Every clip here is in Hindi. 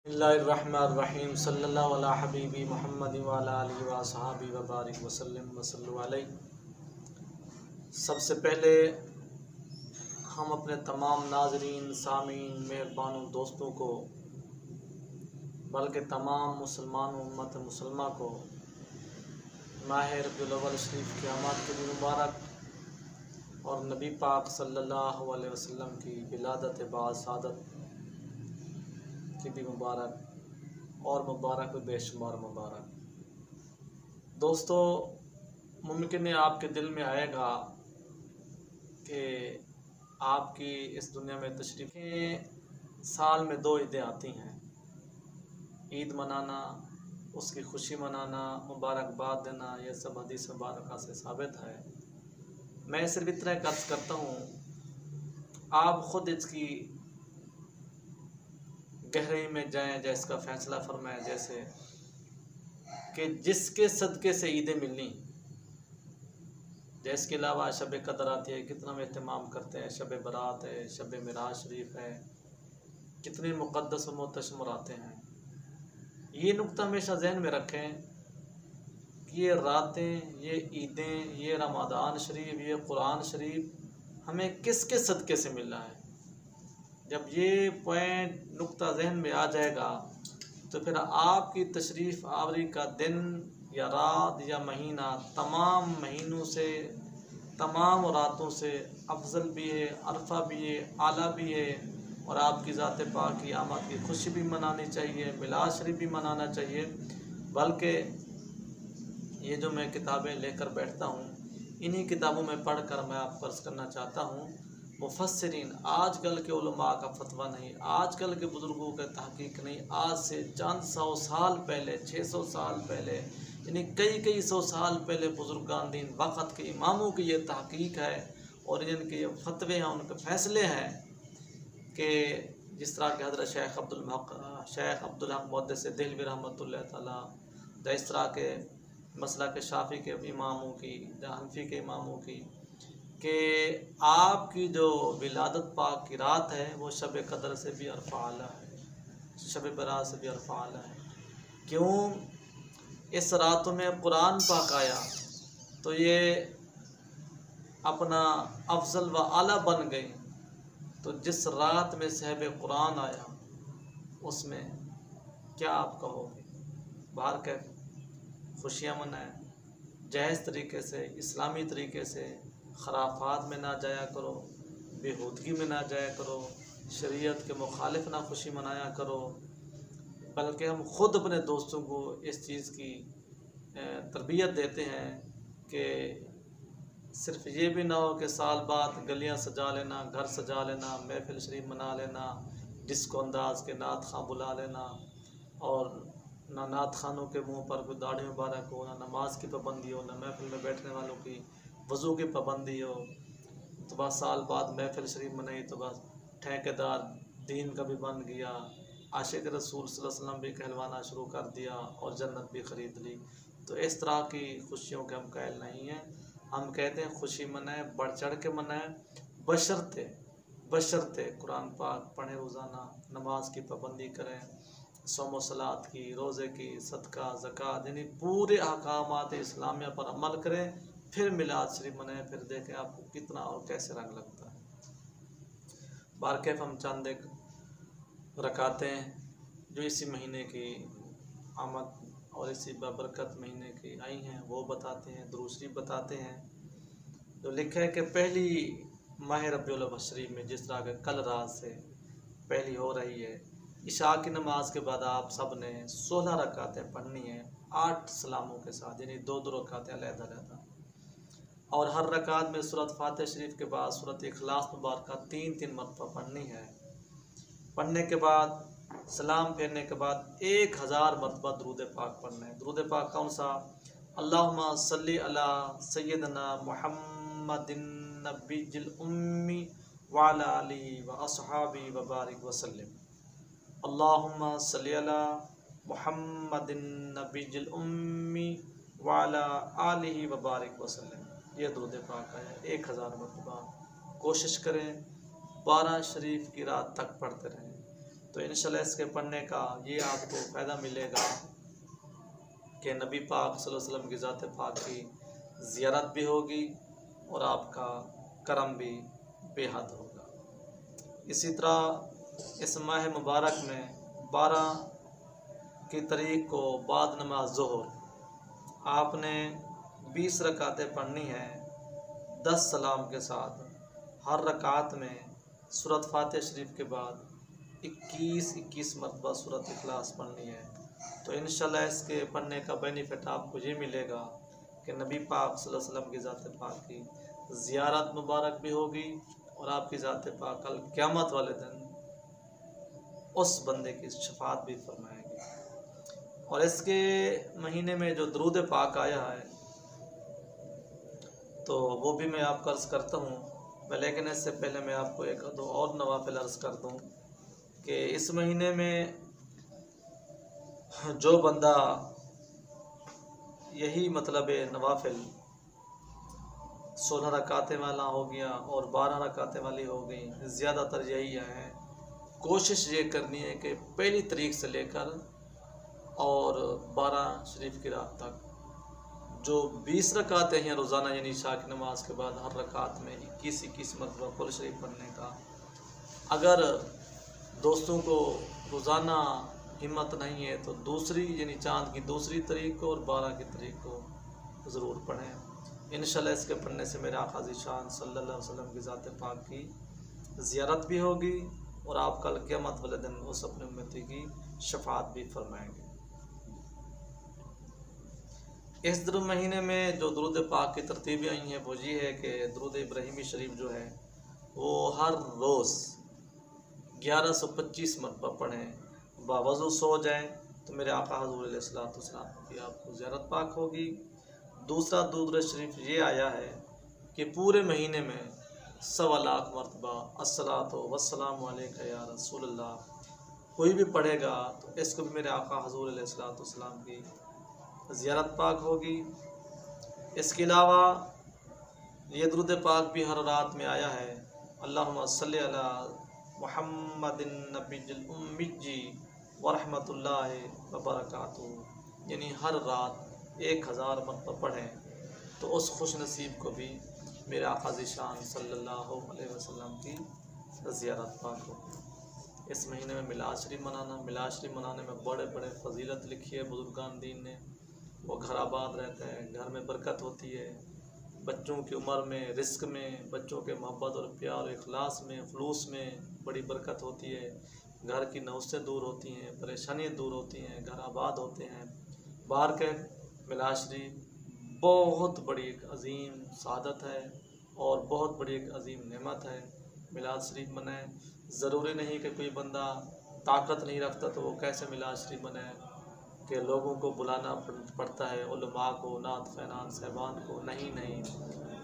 बिस्मिल्लाहिर्रहमानिर्रहीम सल्लल्लाहु अला हबीबी मुहम्मद व अला आलिहि व अस्हाबी व बारिक वसल्लम वसल्लु अलैहि। सबसे पहले हम अपने तमाम नाज़रीन, सामीन, मेहरबानों दोस्तों को, बल्कि तमाम मुसलमान उम्मत मुसलमा को माह रबीउल अव्वल शरीफ की आमद के दिन मुबारक और नबी पाक सल्लल्लाहु अलैहि वसल्लम की विलादत बाद सादत की भी मुबारक और मुबारक में बेशुमार मुबारक। दोस्तों, मुमकिन है आपके दिल में आएगा कि आपकी इस दुनिया में तशरीफ़ें साल में 2 ईदें आती हैं, ईद मनाना, उसकी खुशी मनाना, मुबारकबाद देना, यह सब हदीस मुबारक से साबित है। मैं सिर्फ इतना कर्ज करता हूँ, आप ख़ुद इसकी गहराई में जाएं, जैसे का फैसला फरमाएं, जैसे कि जिसके सदक़े से ईदें मिलनी, जैसे के अलावा शब कदर आती है, कितना हम एहतमाम करते हैं, शब बरात है, शब मिराज शरीफ है, कितने मुक़द्दस और मोहतशम आते हैं। ये नुक्ता हमेशा जहन में रखें कि ये रातें, ये ईदें, ये रमज़ान शरीफ, ये कुरान शरीफ हमें किसके सदक़े से मिला है। जब ये पॉइंट नुक्ता जहन में आ जाएगा तो फिर आपकी तशरीफ़ आवरी का दिन या रात या महीना तमाम महीनों से, तमाम रातों से अफजल भी है, अरफा भी है, आला भी है। और आपकी ज़ात पाक की आमद की खुशी भी मनानी चाहिए, मिलाद शरीफ भी मनाना चाहिए। बल्कि ये जो मैं किताबें लेकर बैठता हूँ, इन्हीं किताबों में पढ़ कर मैं आपको अर्ज़ करना चाहता हूँ, मुफस्सिरीन, आजकल के उलमा का फतवा नहीं, आजकल के बुज़ुर्गों का तहकीक नहीं, आज से चंद 100 साल पहले, 600 साल पहले, यानी कई सौ साल पहले बुज़ुर्गान दीन वक़्त के इमामों की ये तहकीक है और इनके ये फतवे हैं, उनके फ़ैसले हैं कि जिस तरह के हज़रत शेख अब्दुल हक मुहद्दिस देहलवी रहमतुल्लाह तआला, इस तरह के मसला के शाफ़ी के इमामों की, हनफी के इमामों की, कि आपकी जो विलादत पाक की रात है वो शब कदर से भी अरफा आला है, शब बरात से भी अरफा आला है। क्यों? इस रातों में कुरान पाक आया तो ये अपना अफजल व आला बन गई। तो जिस रात में साहिब कुरान आया उसमें क्या आप कहोगे? बाहर के खुशियाँ मनाएं, जायज़ तरीके से, इस्लामी तरीके से, खराफात में ना जाया करो, बेहूदगी में ना जाया करो, शरीयत के मुखालिफ ना खुशी मनाया करो। बल्कि हम ख़ुद अपने दोस्तों को इस चीज़ की तरबियत देते हैं कि सिर्फ ये भी ना हो कि साल बाद गलियां सजा लेना, घर सजा लेना, महफिल शरीफ मना लेना, डिस्को अंदाज के नात खां बुला लेना, और ना नात खानों के मुँह पर कोई दाढ़ी मुबारक हो, ना नमाज की पाबंदी हो, ना महफिल में बैठने वालों की वज़ू की पाबंदी हो। तो बस साल बाद महफिल शरीफ मनाई तो बस ठेकेदार दीन का भी बन गया, आशिक रसूल सल्लल्लाहु अलैहि वसल्लम भी कहलवाना शुरू कर दिया और जन्नत भी ख़रीद ली। तो इस तरह की खुशियों के हम कायल नहीं हैं। हम कहते हैं खुशी मनाएं, बढ़ चढ़ के मनाएं, बशर्ते कुरान पाक पढ़ें, रोज़ाना नमाज की पाबंदी करें, सौम सलात की, रोज़े की, सदका ज़कात, यानी पूरे अहकामात इस्लामिया पर अमल करें, फिर मिलाद शरीफ मनाएं, फिर देखें आपको कितना और कैसे रंग लगता है। बारकैफ हम चंद एक रकातें जो इसी महीने की आमद और इसी बबरकत महीने की आई हैं वो बताते हैं, दूसरी बताते हैं। जो लिखा है कि पहली माह रबीउल अव्वल शरीफ में, जिस तरह के कल रात से पहली हो रही है, इशा की नमाज के बाद आप सब ने 16 रकातें पढ़नी हैं 8 सलामों के साथ, यानी 2 रकातें अलग-अलग, और हर रकात में सूरत फातिहा शरीफ के बाद सूरत इखलास मुबारक 3 मरतबा पढ़नी है। पढ़ने के बाद सलाम फेरने के बाद 1000 मरतबा दुरूद पाक पढ़ना है। दुरूद पाक कौन सा? अल्लाहुम्मा सल्ली अला सय्यदना मुहम्मदिन नब्बिय्यिल उम्मी व अला आलिहि व अस्हाबी व बारिक वसल्लम। अल्लाहुम्मा सल्ली अला मुहम्मदिन नब्बिय्यिल उम्मी व अला आलिहि व बारिक वसल्लम। ये दुरूद पाक है 1000 मरतबा। कोशिश करें 12 शरीफ की रात तक पढ़ते रहें। तो इंशाल्लाह इसके पढ़ने का ये आपको फ़ायदा मिलेगा कि नबी पाक सल्लल्लाहु अलैहि वसल्लम की ज़ात पाक की ज़ियारत भी होगी और आपका करम भी बेहद होगा। इसी तरह इस माह मुबारक में 12 की तारीख को बाद नमाज ज़ोहर आपने 20 रकातें पढ़नी है 10 सलाम के साथ। हर रकात में सूरत फातिहा शरीफ के बाद 21 मरतबा सूरत इखलास पढ़नी है। तो इंशाल्लाह इसके पढ़ने का बेनिफिट आपको ये मिलेगा कि नबी पाक सल्लल्लाहु अलैहि वसल्लम की ज़ात पाक की ज़ियारत मुबारक भी होगी और आपकी ज़ात पाक कल क़यामत वाले दिन उस बंदे की शफाअत भी फरमाएगी। और इसके महीने में जो दुरूद पाक आया है तो वो भी मैं आपको अर्ज़ करता हूँ, लेकिन इससे पहले मैं आपको एक दो और नवाफिल अर्ज़ कर दूँ कि इस महीने में जो बंदा यही मतलब नवाफिल 16 रकातें वाला हो गया और 12 रकातें वाली हो गई, ज़्यादातर यही है। कोशिश ये करनी है कि पहली तारीख से लेकर और 12 शरीफ की रात तक जो 20 रकातें हैं रोज़ाना, यानी इशा की नमाज के बाद हर रकात में 21 मरतबा कुल शरीफ पढ़ने का। अगर दोस्तों को रोज़ाना हिम्मत नहीं है तो दूसरी यानी चाँद की दूसरी तारीख को और 12 की तारीख को ज़रूर पढ़ें। इंशाल्लाह इसके पढ़ने से मेरे आका ज़ीशान सल्लल्लाहु अलैहि वसल्लम की ज़ात पाक की ज़ियारत भी होगी और आप कल क़यामत वाले दिन उस अपने उम्मती की शफाअत भी फरमाएंगे। इस दुरूद महीने में जो दुरूद पाक की तरतीबें आई हैं वो ये है कि दुरूद इब्राहिमी शरीफ जो है वो हर रोज़ 1125 मरतबा पढ़ें, बावज़ू सो जाएं तो मेरे आका हुज़ूर अलैहिस्सलातु वस्सलाम की आपको ज़ियारत पाक होगी। दूसरा दुरूद शरीफ ये आया है कि पूरे महीने में 1.25 लाख मरतबा अस्सलातु वस्सलामु अलैका या रसूलल्लाह कोई भी पढ़ेगा तो इसको भी मेरे आका हुज़ूर अलैहिस्सलातु वस्सलाम की ज़ियारत पाक होगी। इसके अलावा ये दुरूद पाक भी हर रात में आया है, अल्लाहुम्मा सल्लि अला मुहम्मदिन नबिय्यिल उम्मी व रहमतुल्लाहि व बरकातुहू, यानी हर रात 1000 मरतबा पढ़ें तो उस खुश नसीब को भी मेरे आका ज़ीशान सल्लल्लाहु अलैहि वसल्लम की ज़ियारत पाक होगी। इस महीने में मिलाद शरीफ मनाने में बड़े बड़े फजीलत लिखी है बुजुर्गान दीन ने। वो घर आबाद रहता है, घर में बरकत होती है, बच्चों की उम्र में, रिस्क में, बच्चों के मोहब्बत और प्यार और इखलास में, खुलूस में बड़ी बरकत होती है। घर की नौसें दूर होती हैं, परेशानियाँ दूर होती हैं, घर आबाद होते हैं। बाहर के मिलाद शरीफ बहुत बड़ी एक अजीम सादत है और बहुत बड़ी एक अजीम नेमत है। मिलाद शरीफ मनाएं। ज़रूरी नहीं कि कोई बंदा ताकत नहीं रखता तो वो कैसे मिलाद शरीफ मनाए कि लोगों को बुलाना पड़ता है, उलमा को, नात फ़ैनान साहबान को। नहीं,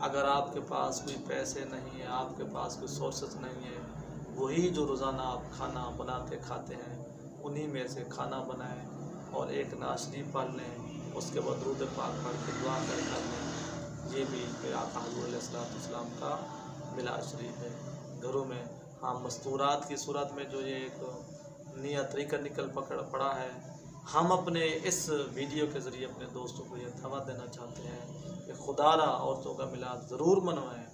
अगर आपके पास कोई पैसे नहीं है, आपके पास कोई सोर्सेस नहीं है, वही जो रोज़ाना आप खाना बनाते खाते हैं उन्हीं में से खाना बनाएं और एक नात शरीफ पढ़ लें, उसके बाद दुरूद पाक पढ़ के दुआ कर लें। ये भी मेरे आका हुज़ूर अलैहिस्सलातु वस्सलाम का मिलाद शरीफ है। घरों में हाँ मस्तूरात की सूरत में जो ये एक नया तरीका निकल पड़ा है, हम अपने इस वीडियो के ज़रिए अपने दोस्तों को यह दावत देना चाहते हैं कि खुदारा औरतों का मिलाद ज़रूर मनवाएं।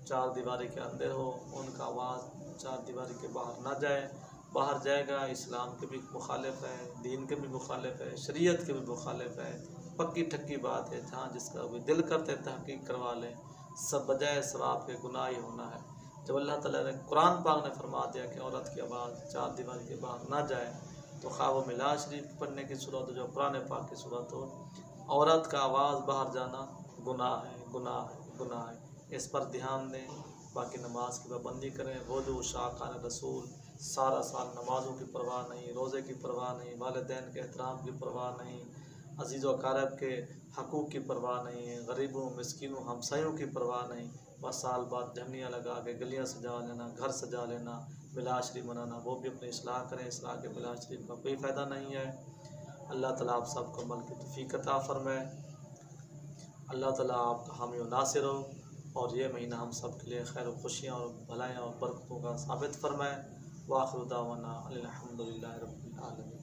4 दीवारी के अंदर हो, उनका आवाज़ 4 दीवारी के बाहर ना जाए। बाहर जाएगा इस्लाम के भी मुखालिफ है, दीन के भी मुखालिफ है, शरीयत के भी मुखालिफ है। पक्की ठक्की बात है, जहाँ जिसका भी दिल करते तहकीक करवा लें, सब बजाय सवाब के गुनाह ही होना है। जब अल्लाह ताला ने कुरान पाक ने फरमा दिया कि औरत की आवाज़ 4 दीवारी के बाहर ना जाए, तो खा वो मिलाद शरीफ पढ़ने की सूरत हो, जो कुरान पाक की सूरत हो, औरत का आवाज़ बाहर जाना गुनाह है, गुनाह है, गुनाह है। इस पर ध्यान दें। बाकी नमाज की पाबंदी करें, वज़ू, शाखान रसूल, सारा साल नमाज़ों की परवाह नहीं, रोज़े की परवाह नहीं, वालिदैन के एहतराम की परवाह नहीं, अजीज़ व अक़ारिब के हकूक़ की परवाह नहीं है, गरीबों, मिस्किनों, हमसायों की परवाह नहीं। बस साल बाद झंडियाँ लगा के गलियाँ सजा लेना, घर सजा लेना, मिलाद शरीफ मनाना, वो भी अपनी इस्लाह करें। इस्लाह के मिलाद शरीफ का कोई फ़ायदा नहीं है। अल्लाह ताला आप सबको अमल की तौफ़ीक़ अता फ़रमाए। अल्लाह ताला आपका हामी व नासिर हो और ये महीना हम सब के लिए खैर खुशियाँ और भलाइयाँ और बरकतों का साबित फ़रमाए। वाखिर दावाना अनिल हम्दुलिल्लाहि रब्बिल आलमीन।